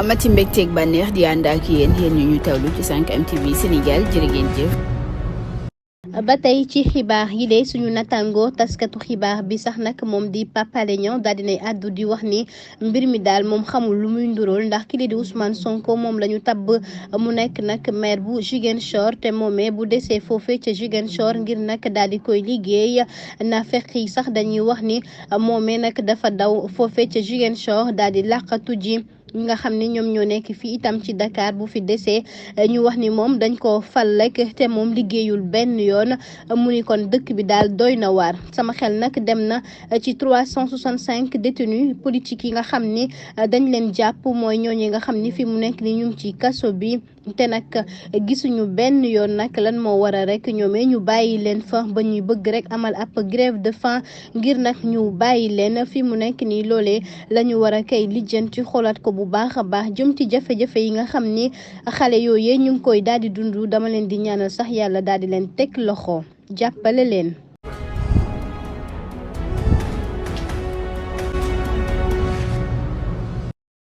amati mbégteeg bànneex di ànd ak yéen ñu tawlu ci 5M TV Sénégal jërë ngeen jëf. ba tey ci xibaar yi de suñu nattangoo taskatu xibaar bi sax nag moom di Pape Alé Niang daal dinay àddu di wax ni mbir mi daal moom xamul lu muy ndurool ndax ki di Ousmane Sonko moom la ñu tabb mu nekk nag maire bu Ziguinchor te moomee bu desee foofee ca Ziguinchor ngir nag daal di koy liggéey na fekk yi sax dañuy wax ni moomee nag dafa daw foofee ca Ziguinchor daal di làqatu ji ñi nga xam ne ñoom ñoo nekk fii itam ci Dakar bu fi desee ñu wax ni moom dañ ko fal rek te moom liggéeyul benn yoon mu ni kon dëkk bi daal doy na waar sama xel nag dem na ci 365 détenus politiques yi nga xam ni dañ leen jàpp mooy ñooñu nga xam ni fi mu nekk ni ñu ngi ci kaso bi te nag gisuñu benn yoon nag lan moo waral rek ñoomee ñu bàyyi leen fa ba ñuy bëgg rek amal ab grève de faim ngir nag ñu bàyyi leen fi mu nekk nii loolee la ñu war a kay lijjanti xoolaat ko bu baax a baax jëm ci jafe-jafe yi nga xam ni xale yooyee ñu ngi koy daal di dund dama leen di ñaanal sax yàlla daal di leen teg loxo jàppale leen.